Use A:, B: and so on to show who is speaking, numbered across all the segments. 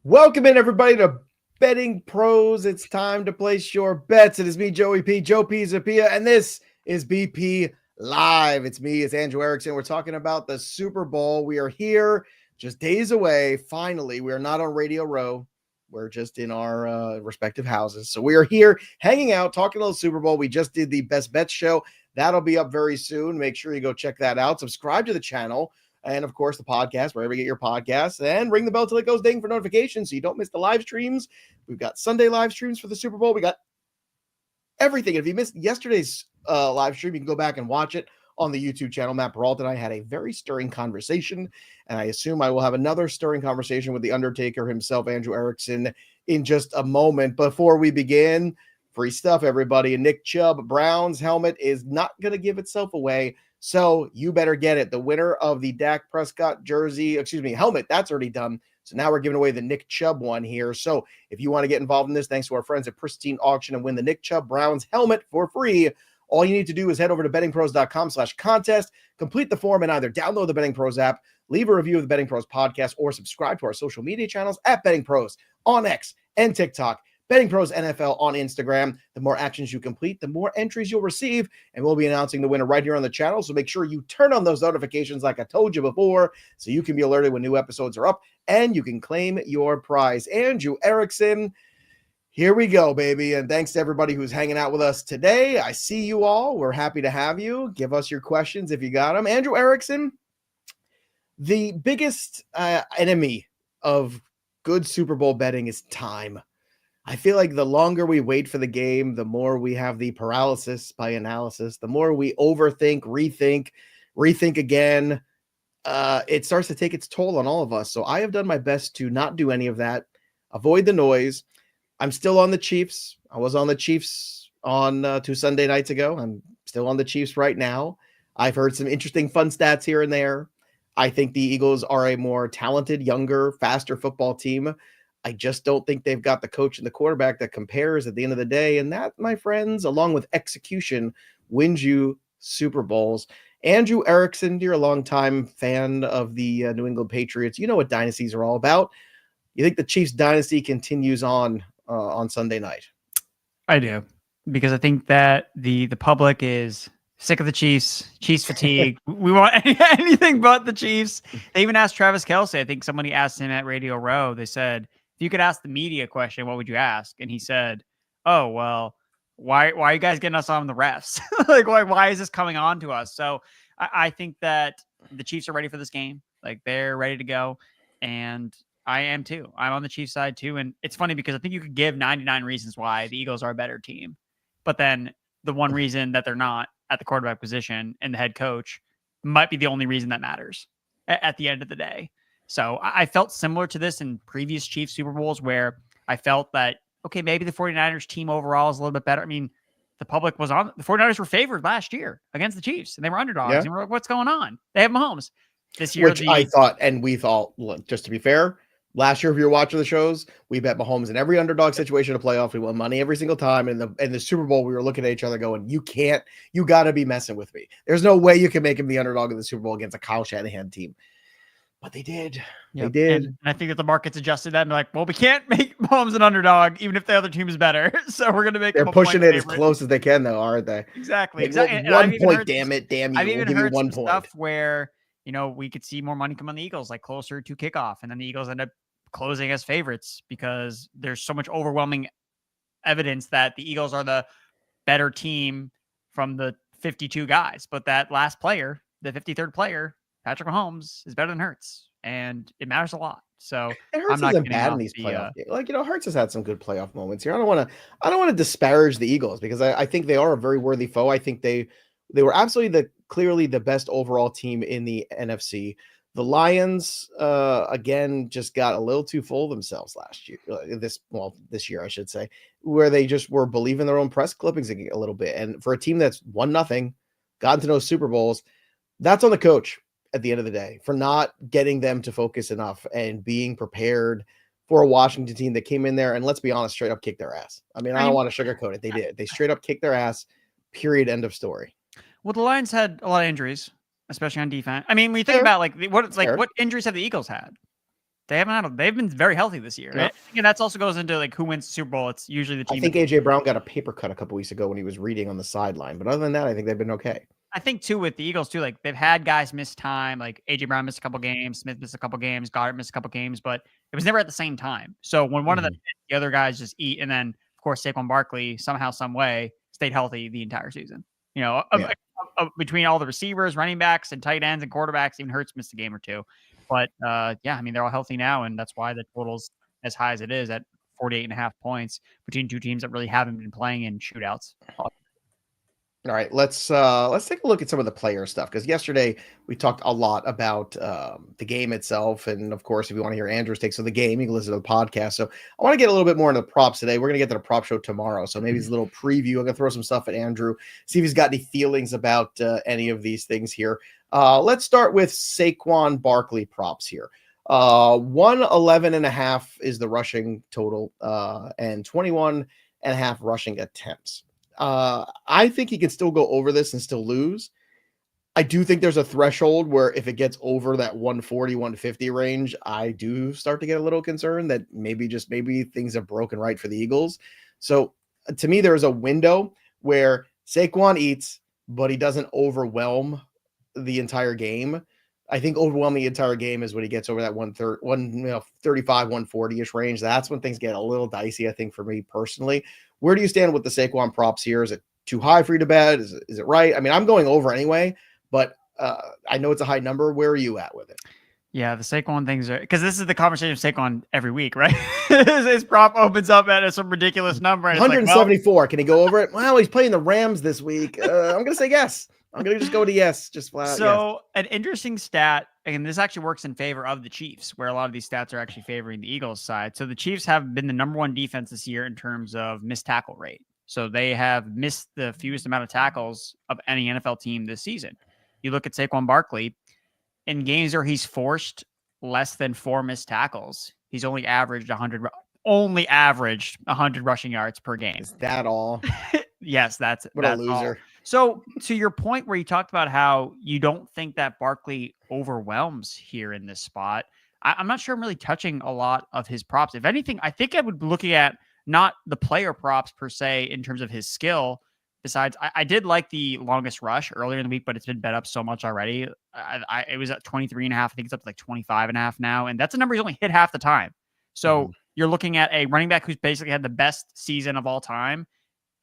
A: Welcome in, everybody, to Betting Pros. It's time to place your bets. It is me, Joey P, Joe Pisapia, and this is BP Live. It's me, it's Andrew Erickson. We're talking about the Super Bowl. We are here just days away. Finally, we are not on Radio Row. We're just in our respective houses. So we are here hanging out, talking about the Super Bowl. We just did the Best Bets show. That'll be up very soon. Make sure you go check that out. Subscribe to the channel. And, of course, the podcast, wherever you get your podcasts. And ring the bell till it goes ding for notifications so you don't miss the live streams. We've got Sunday live streams for the Super Bowl. We got everything. If you missed yesterday's live stream, you can go back and watch it on the YouTube channel. Matt Peralta and I had a very stirring conversation. And I assume I will have another stirring conversation with the Undertaker himself, Andrew Erickson, in just a moment. Before we begin, free stuff, everybody. Nick Chubb Brown's helmet is not going to give itself away. So you better get it. The winner of the Dak Prescott helmet, that's already done. So now we're giving away the Nick Chubb one here. So if you want to get involved in this, thanks to our friends at Pristine Auction and win the Nick Chubb Browns helmet for free, all you need to do is head over to bettingpros.com/contest, complete the form, and either download the Betting Pros app, leave a review of the Betting Pros podcast, or subscribe to our social media channels at Betting Pros on X and TikTok. Betting Pros NFL on Instagram. The more actions you complete, the more entries you'll receive, and we'll be announcing the winner right here on the channel. So make sure you turn on those notifications like I told you before so you can be alerted when new episodes are up and you can claim your prize. Andrew Erickson, here we go, baby. And thanks to everybody who's hanging out with us today. I see you all. We're happy to have you. Give us your questions if you got them. Andrew Erickson, the biggest enemy of good Super Bowl betting is time. I feel like the longer we wait for the game, the more we have the paralysis by analysis, the more we overthink, rethink again. It starts to take its toll on all of us. So I have done my best to not do any of that, avoid the noise. I'm still on the Chiefs. I was on the Chiefs on 2 Sunday nights ago. I'm still on the Chiefs right now. I've heard some interesting fun stats here and there. I think the Eagles are a more talented, younger, faster football team. I just don't think they've got the coach and the quarterback that compares at the end of the day. And that, my friends, along with execution, wins you Super Bowls. Andrew Erickson, you're a longtime fan of the New England Patriots. You know what dynasties are all about. You think the Chiefs dynasty continues on Sunday night?
B: I do, because I think that the public is sick of the Chiefs fatigue. We want anything but the Chiefs. They even asked Travis Kelce. I think somebody asked him at Radio Row. They said, if you could ask the media a question, what would you ask? And he said, oh, well, why are you guys getting us on the refs? Like, why is this coming on to us? So I think that the Chiefs are ready for this game. Like, they're ready to go. And I am too. I'm on the Chiefs side too. And it's funny because I think you could give 99 reasons why the Eagles are a better team. But then the one reason that they're not at the quarterback position and the head coach might be the only reason that matters at the end of the day. So I felt similar to this in previous Chiefs Super Bowls where I felt that, okay, maybe the 49ers team overall is a little bit better. I mean, the public was on. The 49ers were favored last year against the Chiefs, and they were underdogs. Yeah. And we're like, what's going on? They have Mahomes. This year,
A: I thought, and we thought, look, just to be fair, last year, if you were watching the shows, we bet Mahomes in every underdog situation of playoff. We won money every single time. And in the Super Bowl, we were looking at each other going, you got to be messing with me. There's no way you can make him the underdog in the Super Bowl against a Kyle Shanahan team. But they did.
B: Yep.
A: They did.
B: And I think that the market's adjusted that and they're like, well, we can't make Mahomes an underdog, even if the other team is better. So we're going to make
A: They're pushing it as close as they can, though, aren't they?
B: Exactly.
A: Exactly. 1 point, damn it. Damn you.
B: I've even
A: we'll give
B: heard
A: you 1
B: some
A: point.
B: Stuff where, we could see more money come on the Eagles, like closer to kickoff. And then the Eagles end up closing as favorites because there's so much overwhelming evidence that the Eagles are the better team from the 52 guys. But that last player, the 53rd player, Patrick Mahomes, is better than Hurts. And it matters a lot. So
A: Hurts isn't bad in these playoff games. Hurts has had some good playoff moments here. I don't want to disparage the Eagles because I think they are a very worthy foe. I think they were absolutely clearly the best overall team in the NFC. The Lions, again, just got a little too full of themselves last year. This year, I should say, where they just were believing their own press clippings a little bit. And for a team that's 1-0, gotten to no Super Bowls, that's on the coach at the end of the day for not getting them to focus enough and being prepared for a Washington team that came in there and, let's be honest, straight up kicked their ass. I mean, I don't want to sugarcoat it. They did. They straight up kicked their ass, period, end of story.
B: Well, the Lions had a lot of injuries, especially on defense. I mean, when you think about what injuries have the Eagles had? they've been very healthy this year.
A: Yep.
B: And that's also goes into like who wins the Super Bowl. It's usually the team.
A: I think AJ Brown got a paper cut a couple weeks ago when he was reading on the sideline. But other than that, I think they've been okay.
B: I think too with the Eagles too, like they've had guys miss time, like AJ Brown missed a couple games, Smith missed a couple games, Goddard missed a couple games, but it was never at the same time. So when one of them, the other guys just eat, and then of course Saquon Barkley somehow, some way stayed healthy the entire season. You know, between all the receivers, running backs, and tight ends and quarterbacks, even Hurts missed a game or two. But yeah, I mean they're all healthy now, and that's why the total's as high as it is at 48.5 points between two teams that really haven't been playing in shootouts.
A: All right, let's take a look at some of the player stuff, because yesterday we talked a lot about the game itself, and of course, if you want to hear Andrew's takes on the game, you can listen to the podcast. So I want to get a little bit more into the props today. We're gonna get to the prop show tomorrow, so maybe it's a little preview. I'm gonna throw some stuff at Andrew, see if he's got any feelings about any of these things here. Let's start with Saquon Barkley props here. 111.5 is the rushing total, and 21.5 rushing attempts. I think he can still go over this and still lose. I do think there's a threshold where if it gets over that 140, 150 range, I do start to get a little concerned that maybe things have broken right for the Eagles. So to me, there is a window where Saquon eats, but he doesn't overwhelm the entire game. I think overwhelming the entire game is when he gets over that 135, 140-ish range. That's when things get a little dicey, I think, for me personally. Where do you stand with the Saquon props here? Is it too high for you to bet? Is it right? I mean, I'm going over anyway, but I know it's a high number. Where are you at with it?
B: Yeah, the Saquon things are, because this is the conversation of Saquon every week, right? his prop opens up at some ridiculous number. And
A: 174. Like, well, can he go over it? Well, he's playing the Rams this week. I'm going to say yes. I'm going to just go to yes, just flat out.
B: So an interesting stat, and this actually works in favor of the Chiefs, where a lot of these stats are actually favoring the Eagles side. So the Chiefs have been the number one defense this year in terms of missed tackle rate. So they have missed the fewest amount of tackles of any NFL team this season. You look at Saquon Barkley, in games where he's forced less than 4 missed tackles, he's only averaged 100 rushing yards per game.
A: Is that all?
B: Yes, that's
A: a loser.
B: All. So to your point where you talked about how you don't think that Barkley overwhelms here in this spot, I'm not sure I'm really touching a lot of his props. If anything, I think I would be looking at not the player props per se in terms of his skill. Besides, I did like the longest rush earlier in the week, but it's been bet up so much already. It was at 23.5. I think it's up to like 25.5 now. And that's a number he's only hit half the time. So you're looking at a running back who's basically had the best season of all time.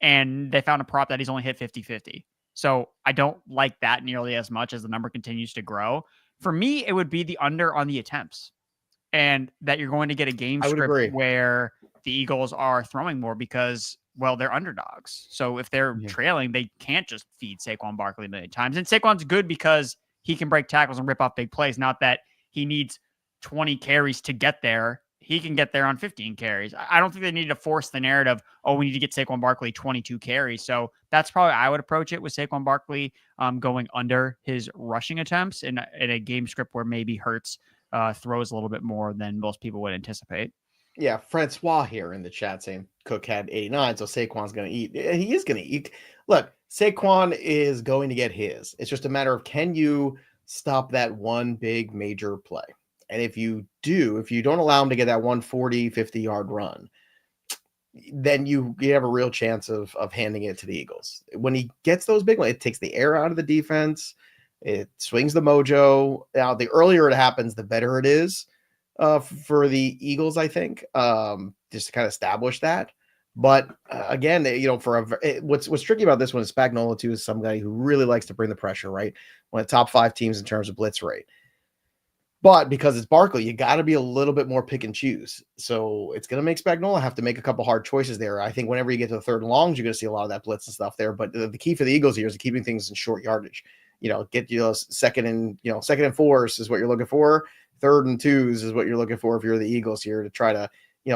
B: And they found a prop that he's only hit 50-50. So I don't like that nearly as much as the number continues to grow. For me, it would be the under on the attempts. And that you're going to get a game script where the Eagles are throwing more because, well, they're underdogs. So if they're trailing, they can't just feed Saquon Barkley a million times. And Saquon's good because he can break tackles and rip off big plays. Not that he needs 20 carries to get there. He can get there on 15 carries. I don't think they need to force the narrative, oh, we need to get Saquon Barkley 22 carries. So that's probably I would approach it with Saquon Barkley going under his rushing attempts in a game script where maybe Hurts throws a little bit more than most people would anticipate.
A: Yeah, Francois here in the chat saying Cook had 89, so Saquon's going to eat. He is going to eat. Look, Saquon is going to get his. It's just a matter of, can you stop that one big major play? And if you don't allow him to get that 140, 50-yard run, then you have a real chance of handing it to the Eagles. When he gets those big ones, it takes the air out of the defense. It swings the mojo. Now, the earlier it happens, the better it is for the Eagles, I think, just to kind of establish that. But again, what's tricky about this one is Spagnuolo, too, is somebody who really likes to bring the pressure, right? One of the top 5 teams in terms of blitz rate. But because it's Barkley, you got to be a little bit more pick and choose. So it's going to make Spagnuolo have to make a couple hard choices there. I think whenever you get to the third and longs, you're going to see a lot of that blitz and stuff there. But the key for the Eagles here is keeping things in short yardage. Get those second and 4s is what you're looking for. 3rd and 2s is what you're looking for if you're the Eagles here, to try to,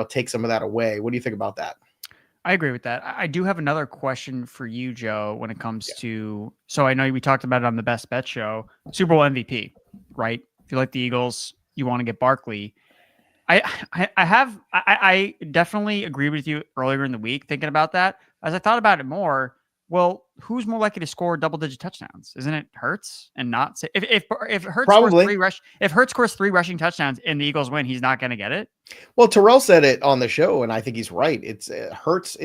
A: take some of that away. What do you think about that?
B: I agree with that. I do have another question for you, Joe, when it comes to, so I know we talked about it on the Best Bet show, Super Bowl MVP, right? If you like the Eagles, you want to get Barkley. I definitely agree with you earlier in the week thinking about that. As I thought about it more, well, who's more likely to score double-digit touchdowns? Isn't it Hurts and not say if Hurts
A: Probably.
B: if Hurts scores 3 rushing touchdowns and the Eagles win, he's not going to get it?
A: Well, Terrell said it on the show, and I think he's right. It's Hurts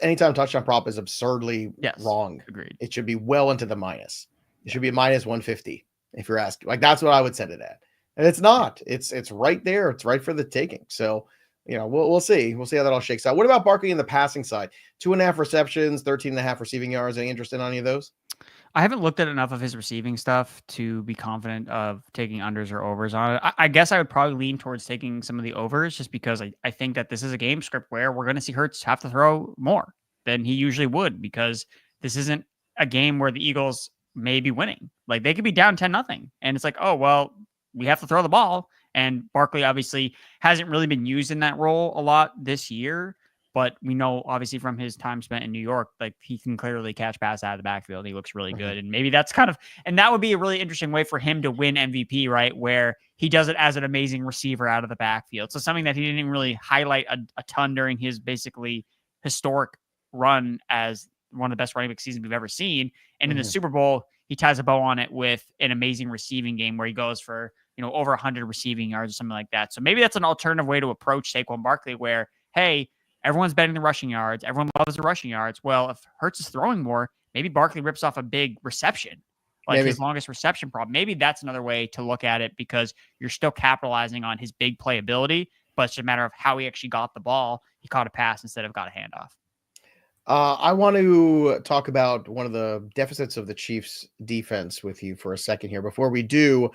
A: anytime touchdown prop is absurdly wrong.
B: Agreed.
A: It should be well into the minus. It should be minus 150 if you're asking. Like, that's what I would set it at. And it's not. It's right there. It's right for the taking. So, we'll see. We'll see how that all shakes out. What about Barkley in the passing side? 2.5 receptions, 13.5 receiving yards. Any interest in any of those?
B: I haven't looked at enough of his receiving stuff to be confident of taking unders or overs on it. I guess I would probably lean towards taking some of the overs just because I think that this is a game script where we're going to see Hurts have to throw more than he usually would, because this isn't a game where the Eagles may be winning. Like, they could be down 10-0. And it's like, oh, well, we have to throw the ball. And Barkley obviously hasn't really been used in that role a lot this year. But we know, obviously, from his time spent in New York, like, he can clearly catch pass out of the backfield. He looks really good. And maybe that's and that would be a really interesting way for him to win MVP, right? Where he does it as an amazing receiver out of the backfield. So something that he didn't even really highlight a ton during his basically historic run as one of the best running back seasons we've ever seen. And in the Super Bowl, he ties a bow on it with an amazing receiving game where he goes for, over 100 receiving yards or something like that. So maybe that's an alternative way to approach Saquon Barkley where, hey, everyone's betting the rushing yards. Everyone loves the rushing yards. Well, if Hurts is throwing more, maybe Barkley rips off a big reception, like his longest reception prop. Maybe that's another way to look at it, because you're still capitalizing on his big playability, but it's just a matter of how he actually got the ball. He caught a pass instead of got a handoff.
A: I want to talk about one of the deficits of the Chiefs defense with you for a second here. Before we do,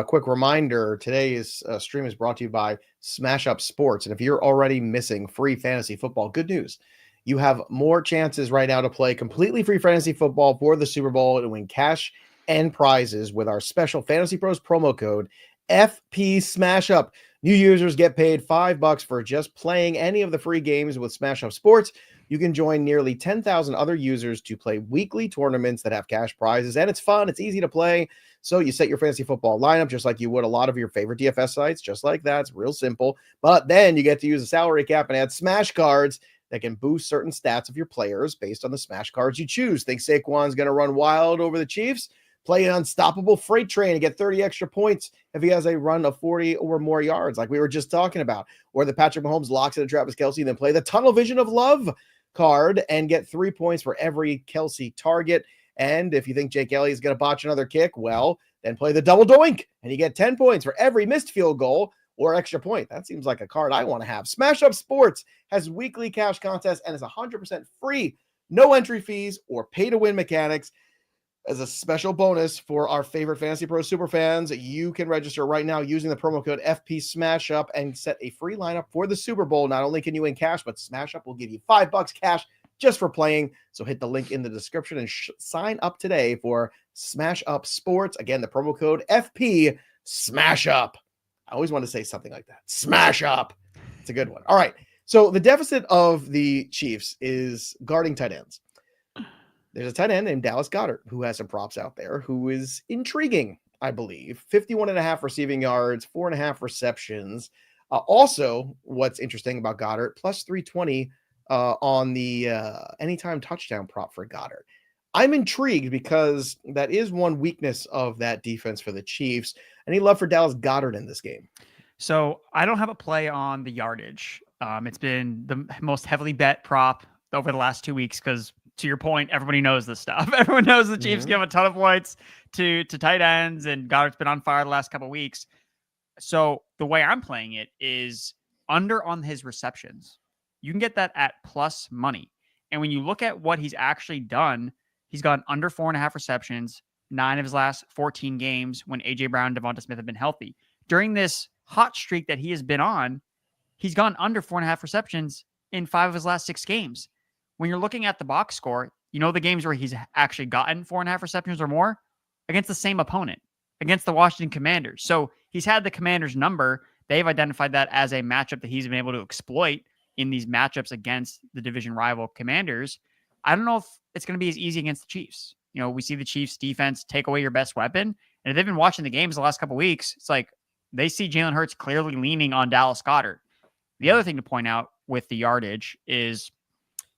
A: quick reminder, today's stream is brought to you by SmashUp Sports. And if you're already missing free fantasy football, good news. You have more chances right now to play completely free fantasy football for the Super Bowl and win cash and prizes with our special Fantasy Pros promo code FP SmashUp. New users get paid $5 for just playing any of the free games with SmashUp Sports. You can join nearly 10,000 other users to play weekly tournaments that have cash prizes, and it's fun. It's easy to play. So you set your fantasy football lineup just like you would a lot of your favorite DFS sites, just like that. It's real simple. But then you get to use a salary cap and add smash cards that can boost certain stats of your players based on the smash cards you choose. Think Saquon's going to run wild over the Chiefs? Play an unstoppable freight train and get 30 extra points if he has a run of 40 or more yards, like we were just talking about. Or the Patrick Mahomes locks into Travis Kelce, then play the tunnel vision of love card and get 3 points for every Kelce target. And if you think Jake Elliott is going to botch another kick, well, then play the double doink and you get 10 points for every missed field goal or extra point. That seems like a card I want to have. SmashUp Sports has weekly cash contests and is 100% free. No entry fees or pay to win mechanics. As a special bonus for our favorite Fantasy Pro super fans, you can register right now using the promo code FP SmashUp and set a free lineup for the Super Bowl. Not only can you win cash, but SmashUp will give you $5 cash just for playing. So hit the link in the description and sign up today for SmashUp Sports. Again, the promo code FP SmashUp. I always want to say something like that. SmashUp. It's a good one. All right. So the deficit of the Chiefs is guarding tight ends. There's a tight end named Dallas Goedert who has some props out there who is intriguing, I believe. 51.5 receiving yards, 4.5 receptions. Also, what's interesting about Goedert, plus 320 on the anytime touchdown prop for Goedert. I'm intrigued because that is one weakness of that defense for the Chiefs. Any love for Dallas Goedert in this game?
B: So I don't have a play on the yardage. It's been the most heavily bet prop over the last 2 weeks because, to your point, everybody knows this stuff. Everyone knows the Chiefs give a ton of points to tight ends, and Goddard's been on fire the last couple of weeks. So the way I'm playing it is under on his receptions. You can get that at plus money. And when you look at what he's actually done, he's gone under 4.5 receptions, 9 of his last 14 games when A.J. Brown and Devonta Smith have been healthy. During this hot streak that he has been on, he's gone under 4.5 receptions in 5 of his last 6 games. When you're looking at the box score, you know the games where he's actually gotten 4.5 receptions or more against the same opponent, against the Washington Commanders. So he's had the Commanders' number. They've identified that as a matchup that he's been able to exploit in these matchups against the division rival Commanders. I don't know if it's going to be as easy against the Chiefs. You know, we see the Chiefs defense take away your best weapon. And if they've been watching the games the last couple of weeks, it's like they see Jalen Hurts clearly leaning on Dallas Goedert. The other thing to point out with the yardage is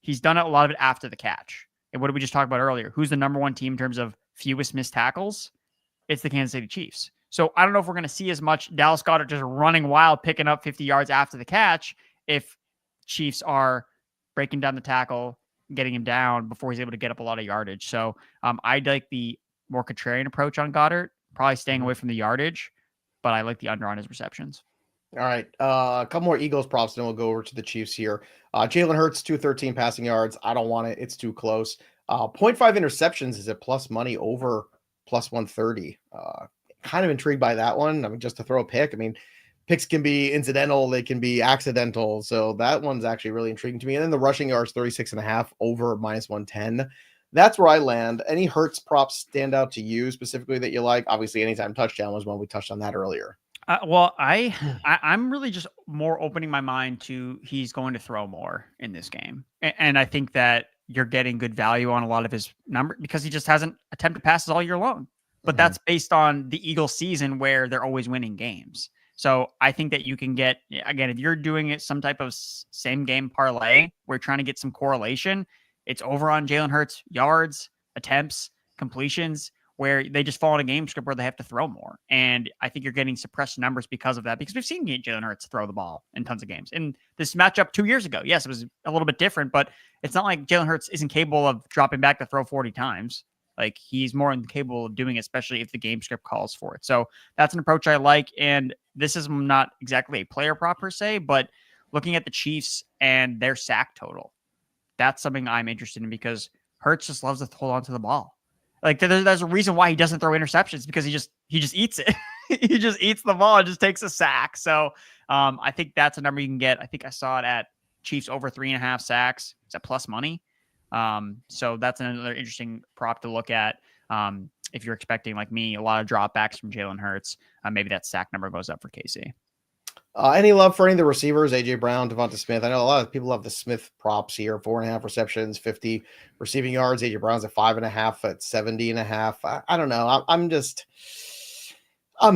B: he's done a lot of it after the catch. And what did we just talk about earlier? Who's the number one team in terms of fewest missed tackles? It's the Kansas City Chiefs. So I don't know if we're going to see as much Dallas Goedert just running wild, picking up 50 yards after the catch if Chiefs are breaking down the tackle, getting him down before he's able to get up a lot of yardage. So I'd like the more contrarian approach on Goddard, probably staying away from the yardage, but I like the under on his receptions.
A: All right. A couple more Eagles props, then we'll go over to the Chiefs here. Jalen Hurts, 213 passing yards. I don't want it. It's too close. 0.5 interceptions is at plus money over plus 130. Kind of intrigued by that one. I mean, just to throw a pick. I mean, picks can be incidental. They can be accidental. So that one's actually really intriguing to me. And then the rushing yards, 36.5 over minus 110. That's where I land. Any Hurts props stand out to you specifically that you like? Obviously, anytime touchdown was one. We touched on that earlier.
B: Well, I'm really just more opening my mind to he's going to throw more in this game. And I think that you're getting good value on a lot of his number because he just hasn't attempted passes all year long. But that's based on the Eagles season where they're always winning games. So I think that you can get, again, if you're doing it some type of same game parlay, we're trying to get some correlation. It's over on Jalen Hurts yards, attempts, completions, where they just fall in a game script where they have to throw more. And I think you're getting suppressed numbers because of that, because we've seen Jalen Hurts throw the ball in tons of games. And this matchup 2 years ago, yes, it was a little bit different, but it's not like Jalen Hurts isn't capable of dropping back to throw 40 times. Like he's more than capable of doing it, especially if the game script calls for it. So that's an approach I like. And this is not exactly a player prop per se, but looking at the Chiefs and their sack total, that's something I'm interested in because Hurts just loves to hold on to the ball. Like there's a reason why he doesn't throw interceptions because he just eats it. He just eats the ball and just takes a sack. So I think that's a number you can get. I think I saw it at Chiefs over 3.5 sacks. It's at plus money. So that's another interesting prop to look at. If you're expecting, like me, a lot of dropbacks from Jalen Hurts, maybe that sack number goes up for KC.
A: Any love for any of the receivers? AJ Brown, Devonta Smith. I know a lot of people love the Smith props here. 4.5 receptions, 50 receiving yards. AJ Brown's at 5.5 at 70.5. I don't know. I'm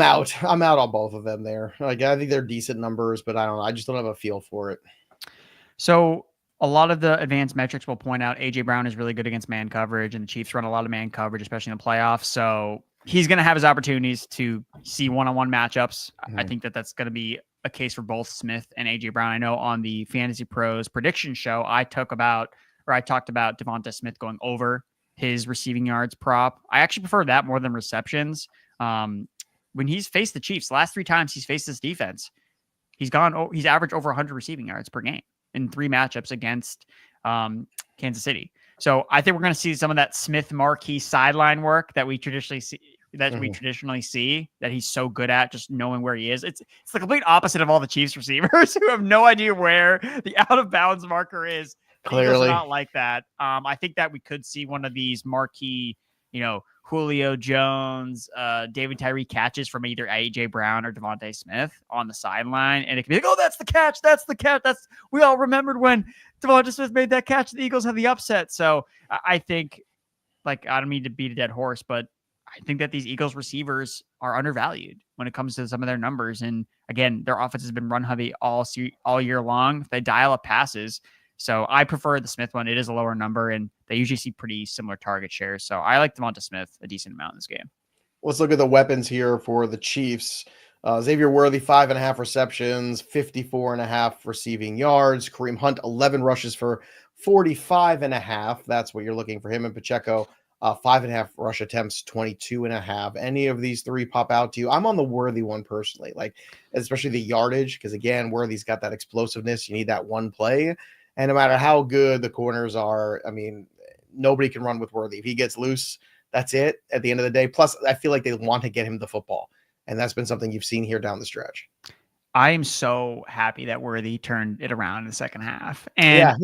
A: out. I'm out on both of them there. Like I think they're decent numbers, but I don't know. I just don't have a feel for it.
B: So a lot of the advanced metrics will point out AJ Brown is really good against man coverage, and the Chiefs run a lot of man coverage, especially in the playoffs. So he's going to have his opportunities to see one-on-one matchups. I think that that's going to be a case for both Smith and AJ Brown. I know on the Fantasy Pros prediction show, I talked about Devonta Smith going over his receiving yards prop. I actually prefer that more than receptions. When he's faced the Chiefs, last 3 times he's faced this defense, he's averaged over 100 receiving yards per game in 3 matchups against Kansas City. So I think we're going to see some of that Smith marquee sideline work that we traditionally see. That he's so good at just knowing where he is. It's the complete opposite of all the Chiefs receivers who have no idea where the out of bounds marker is.
A: Clearly
B: not like that. I think that we could see one of these marquee, Julio Jones, David Tyree catches from either AJ Brown or Devonta Smith on the sideline. And it can be like, oh, that's the catch. We all remembered when Devonta Smith made that catch. The Eagles have the upset. So I think, I don't mean to beat a dead horse, but I think that these Eagles receivers are undervalued when it comes to some of their numbers. And again, their offense has been run heavy all year long. They dial up passes. So I prefer the Smith one. It is a lower number, and they usually see pretty similar target shares. So I like Devonta Smith a decent amount in this game.
A: Let's look at the weapons here for the Chiefs. Xavier Worthy, 5.5 receptions, 54.5 receiving yards. Kareem Hunt, 11 rushes for 45.5. That's what you're looking for him. And Pacheco, 5.5 rush attempts, 22.5. Any of these 3 pop out to you? I'm on the Worthy one personally, especially the yardage, because again, Worthy's got that explosiveness. You need that one play. And no matter how good the corners are, I mean, nobody can run with Worthy. If he gets loose, that's it at the end of the day. Plus, I feel like they want to get him the football. And that's been something you've seen here down the stretch.
B: I am so happy that Worthy turned it around in the second half. And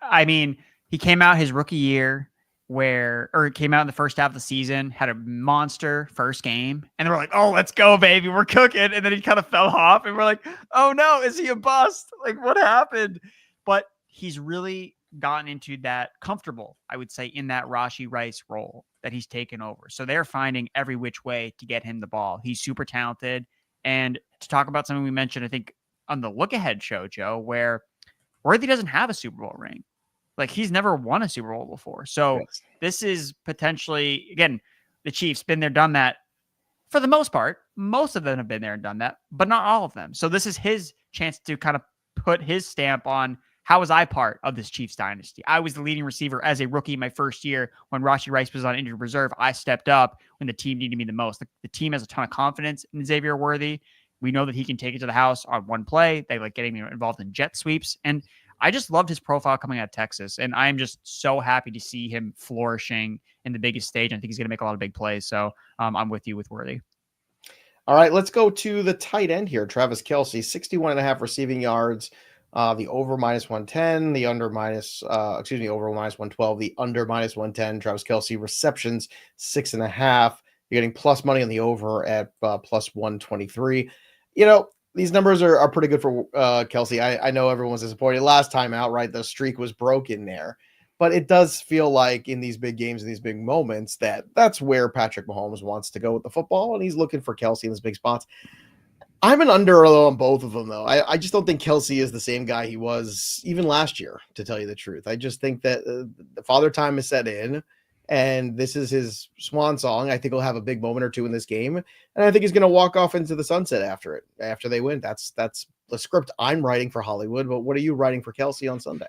B: I mean, he came out his rookie year came out in the first half of the season, had a monster first game. And we're like, oh, let's go, baby. We're cooking. And then he kind of fell off. And we're like, oh, no, is he a bust? What happened? But he's really gotten into that comfortable, I would say, in that Rashee Rice role that he's taken over. So they're finding every which way to get him the ball. He's super talented. And to talk about something we mentioned, I think, on the Look Ahead show, Joe, where Worthy doesn't have a Super Bowl ring. Like, he's never won a Super Bowl before. So
A: Yes.
B: this is potentially, again, the Chiefs been there, done that for the most part. Most of them have been there and done that, but not all of them. So this is his chance to kind of put his stamp on, how was I part of this Chiefs dynasty? I was the leading receiver as a rookie my first year when Rashee Rice was on injured reserve. I stepped up when the team needed me the most. The team has a ton of confidence in Xavier Worthy. We know that he can take it to the house on one play. They like getting involved in jet sweeps. And I just loved his profile coming out of Texas. And I'm just so happy to see him flourishing in the biggest stage. I think he's going to make a lot of big plays. So I'm with you with Worthy.
A: All right, let's go to the tight end here. Travis Kelce, 61.5 receiving yards. The over minus 110, the under over minus 112, the under minus 110. Travis Kelce receptions, 6.5. You're getting plus money on the over at plus 123. These numbers are pretty good for Kelce. I know everyone was disappointed last time out, right? The streak was broken there. But it does feel like in these big games and these big moments that's where Patrick Mahomes wants to go with the football, and he's looking for Kelce in these big spots. I'm an under on both of them, though. I just don't think Kelce is the same guy he was even last year, to tell you the truth. I just think that the father time is set in, and this is his swan song. I think he'll have a big moment or two in this game, and I think he's going to walk off into the sunset after they win. That's the script I'm writing for Hollywood, but what are you writing for Kelce on Sunday?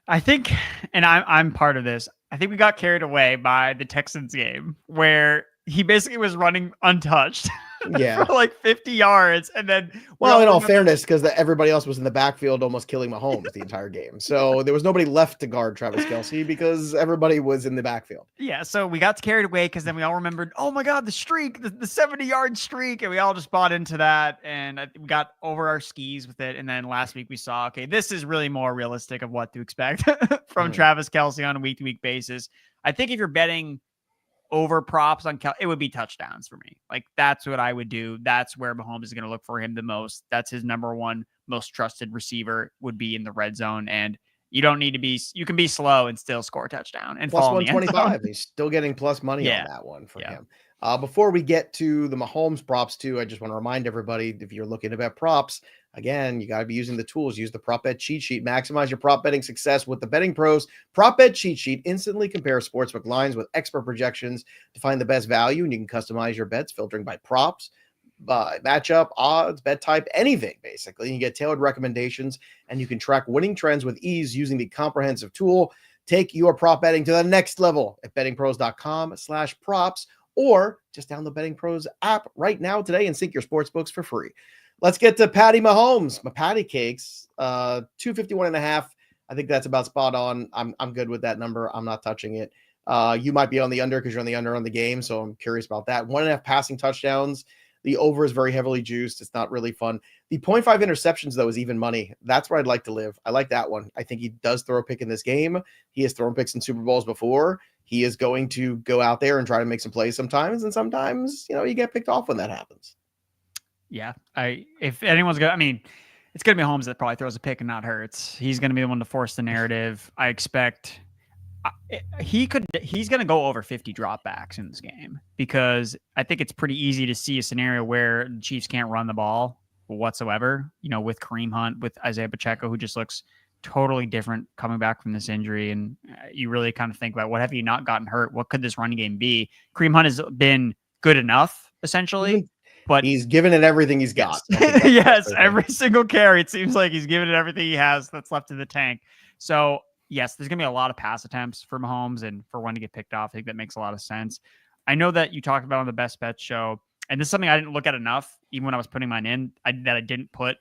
B: I think, and I'm part of this, I think we got carried away by the Texans game where he basically was running untouched
A: Yeah.
B: for like 50 yards. And then,
A: well, in all fairness, because everybody else was in the backfield almost killing Mahomes the entire game. So there was nobody left to guard Travis Kelce because everybody was in the backfield.
B: Yeah. So we got carried away because then we all remembered, oh my God, the streak, the 70-yard streak. And we all just bought into that. And we got over our skis with it. And then last week we saw, okay, this is really more realistic of what to expect from Travis Kelce on a week-to-week basis. I think if you're betting over props on it would be touchdowns for me. Like, that's what I would do. That's where Mahomes is going to look for him the most. That's his number one most trusted receiver, would be in the red zone. And you don't need to be, you can be slow and still score a touchdown and
A: plus
B: fall
A: 125. He's still getting plus money on that one for him. Before we get to the Mahomes props too, I just want to remind everybody, if you're looking to bet props, again, you got to be using the tools. Use the prop bet cheat sheet. Maximize your prop betting success with the BettingPros prop bet cheat sheet. Instantly compare sportsbook lines with expert projections to find the best value, and you can customize your bets, filtering by props, by matchup, odds, bet type, anything basically. You get tailored recommendations, and you can track winning trends with ease using the comprehensive tool. Take your prop betting to the next level at bettingpros.com/props, or just download the Betting Pros app right now today and sync your sports books for free. Let's get to Patty Mahomes. My Patty cakes, 251.5. I think that's about spot on. I'm good with that number. I'm not touching it. You might be on the under because you're on the under on the game, so I'm curious about that. 1.5 passing touchdowns. The over is very heavily juiced. It's not really fun. The 0.5 interceptions, though, is even money. That's where I'd like to live. I like that one. I think he does throw a pick in this game. He has thrown picks in Super Bowls before. He is going to go out there and try to make some plays sometimes, and sometimes, you get picked off when that happens.
B: Yeah. If anyone's going to, I mean, it's going to be Holmes that probably throws a pick and not Hurts. He's going to be the one to force the narrative. I expect he's going to go over 50 dropbacks in this game, because I think it's pretty easy to see a scenario where the Chiefs can't run the ball whatsoever, with Kareem Hunt, with Isaiah Pacheco, who just looks totally different coming back from this injury. And you really kind of think about, what have you not gotten hurt? What could this running game be? Kareem Hunt has been good enough, essentially. But
A: he's given it everything he's got.
B: Yes, every single carry, it seems like he's given it everything he has that's left in the tank. So, yes, there's going to be a lot of pass attempts for Mahomes, and for one to get picked off, I think that makes a lot of sense. I know that you talked about on the Best Bet show, and this is something I didn't look at enough, even when I was putting mine in, that I didn't put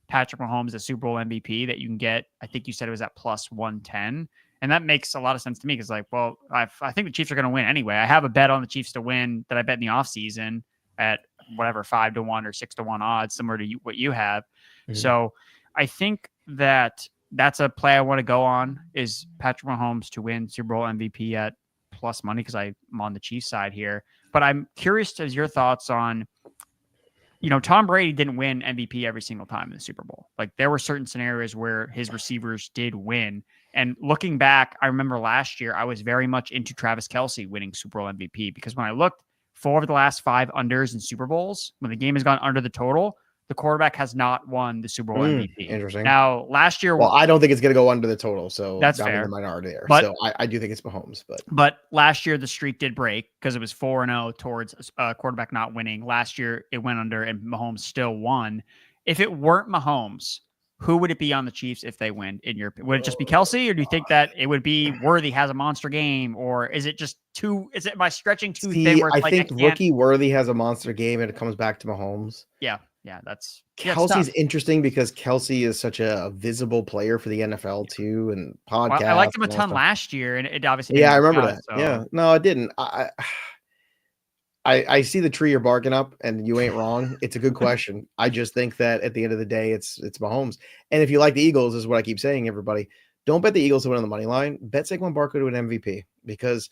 B: Patrick Mahomes as Super Bowl MVP, that you can get, I think you said it was at plus 110. And that makes a lot of sense to me, because, like, well, I think the Chiefs are going to win anyway. I have a bet on the Chiefs to win that I bet in the offseason at whatever 5-1 or 6-1 odds, similar to what you have. Mm-hmm. So I think that's a play I want to go on, is Patrick Mahomes to win Super Bowl MVP at plus money, because I'm on the Chiefs side here. But I'm curious as your thoughts on, Tom Brady didn't win MVP every single time in the Super Bowl. Like, there were certain scenarios where his receivers did win. And looking back, I remember last year, I was very much into Travis Kelce winning Super Bowl MVP, because when I looked, 4 of the last 5 unders in Super Bowls, when the game has gone under the total, the quarterback has not won the Super Bowl MVP.
A: Interesting.
B: Now, last year,
A: well, I don't think it's going to go under the total, so
B: that's
A: I'm in
B: fair.
A: the minority there.
B: But,
A: so I do think it's Mahomes,
B: but last year the streak did break because it was 4-0 towards quarterback not winning. Last year it went under, and Mahomes still won. If it weren't Mahomes, who would it be on the Chiefs if they win? Would it just be Kelsey, or do you think that it would be Worthy has a monster game, or is it just am I stretching too thin? Where it's
A: I think rookie Worthy has a monster game, and it comes back to Mahomes.
B: Yeah, that's
A: Kelsey's interesting because Kelsey is such a visible player for the NFL too, and podcasts.
B: Well, I liked him a ton last year, and it obviously
A: I remember that. So. Yeah, no, it didn't. I see the tree you're barking up, and you ain't wrong. It's a good question. I just think that at the end of the day, it's Mahomes. And if you like the Eagles, is what I keep saying, everybody, don't bet the Eagles to win on the money line. Bet Saquon Barkley to an MVP, because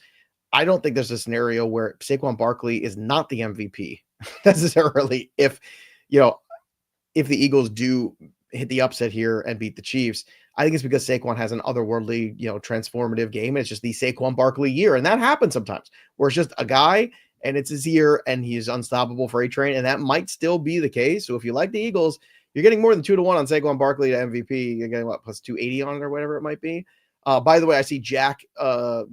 A: I don't think there's a scenario where Saquon Barkley is not the MVP necessarily. If the Eagles do hit the upset here and beat the Chiefs, I think it's because Saquon has an otherworldly, transformative game. And it's just the Saquon Barkley year. And that happens sometimes where it's just a guy and it's his year and he's unstoppable for A-Train. And that might still be the case. So if you like the Eagles, you're getting more than 2-1 on Saquon Barkley to MVP. You're getting what, plus 280 on it or whatever it might be. By the way, I see Jack O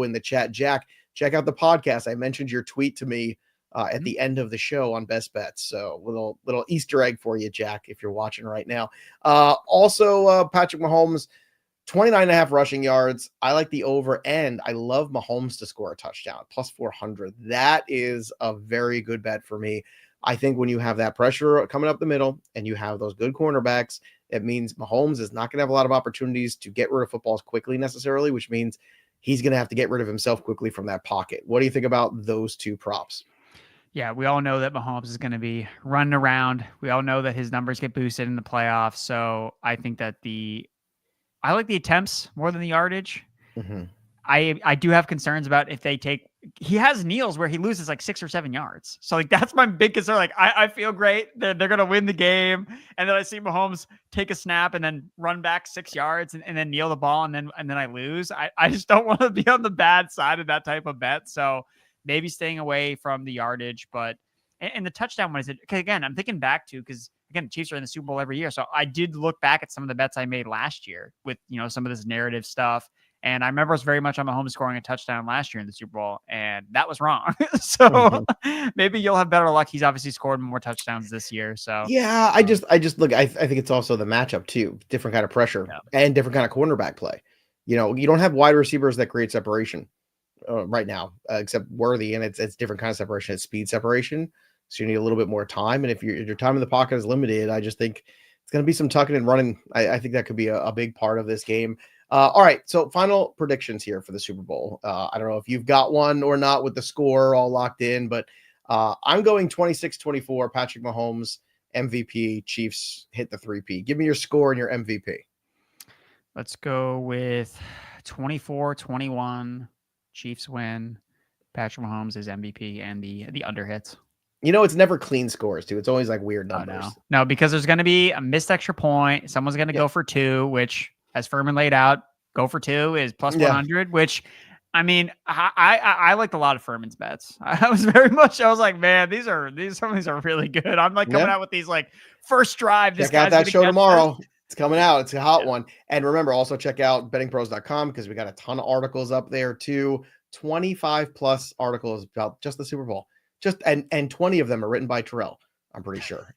A: in the chat. Jack, check out the podcast. I mentioned your tweet to me at the end of the show on Best Bets. So little Easter egg for you, Jack, if you're watching right now. Also, Patrick Mahomes, 29.5 rushing yards. I like the over, and I love Mahomes to score a touchdown, plus 400. That is a very good bet for me. I think when you have that pressure coming up the middle and you have those good cornerbacks, it means Mahomes is not going to have a lot of opportunities to get rid of footballs quickly necessarily, which means he's going to have to get rid of himself quickly from that pocket. What do you think about those two props?
B: Yeah, we all know that Mahomes is going to be running around. We all know that his numbers get boosted in the playoffs. So I think that I like the attempts more than the yardage.
A: Mm-hmm.
B: I do have concerns about if he has kneels where he loses like 6 or 7 yards. So like, that's my big concern. Like I feel great that they're going to win the game. And then I see Mahomes take a snap and then run back 6 yards and then kneel the ball. And then I lose. I just don't want to be on the bad side of that type of bet. So maybe staying away from the yardage, but and the touchdown one is it? Because again, I'm thinking back to, because again, the Chiefs are in the Super Bowl every year. So I did look back at some of the bets I made last year with, some of this narrative stuff. And I remember I was very much on Mahomes scoring a touchdown last year in the Super Bowl, and that was wrong. So maybe you'll have better luck. He's obviously scored more touchdowns this year. So
A: yeah, I just look, I think it's also the matchup too. Different kind of pressure and different kind of cornerback play. You don't have wide receivers that create separation right now, except Worthy, and it's different kind of separation. It's speed separation. So you need a little bit more time. And if your time in the pocket is limited, I just think it's going to be some tucking and running. I think that could be a big part of this game. All right. So final predictions here for the Super Bowl. I don't know if you've got one or not with the score all locked in, but I'm going 26-24, Patrick Mahomes, MVP, Chiefs hit the 3P. Give me your score and your MVP.
B: Let's go with 24-21, Chiefs win. Patrick Mahomes is MVP and the under hits.
A: It's never clean scores too. It's always like weird numbers.
B: No, because there's going to be a missed extra point. Someone's going to go for 2, which, as Furman laid out, go for 2 is plus 100, which, I mean, I liked a lot of Furman's bets. I was like, man, some of these are really good. I'm like coming out with these like first drive.
A: Check out that show tomorrow. It's coming out. It's a hot one. And remember, also check out bettingpros.com because we got a ton of articles up there too. 25 plus articles about just the Super Bowl. And 20 of them are written by Terrell, I'm pretty sure.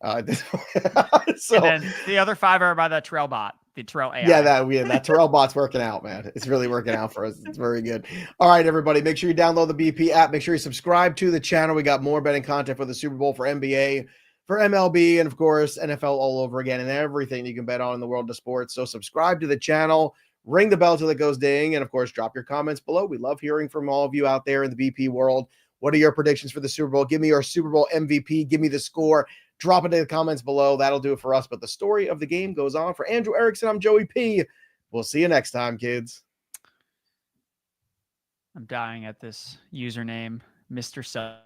A: So
B: and then the other 5 are by the Terrell bot, the Terrell AI.
A: Yeah, that Terrell bot's working out, man. It's really working out for us. It's very good. All right, everybody, make sure you download the BP app. Make sure you subscribe to the channel. We got more betting content for the Super Bowl, for NBA, for MLB, and of course, NFL all over again, and everything you can bet on in the world of sports. So subscribe to the channel, ring the bell till it goes ding, and of course, drop your comments below. We love hearing from all of you out there in the BP world. What are your predictions for the Super Bowl? Give me your Super Bowl MVP. Give me the score. Drop it in the comments below. That'll do it for us. But the story of the game goes on. For Andrew Erickson, I'm Joey P. We'll see you next time, kids.
B: I'm dying at this username, Mr. Sub.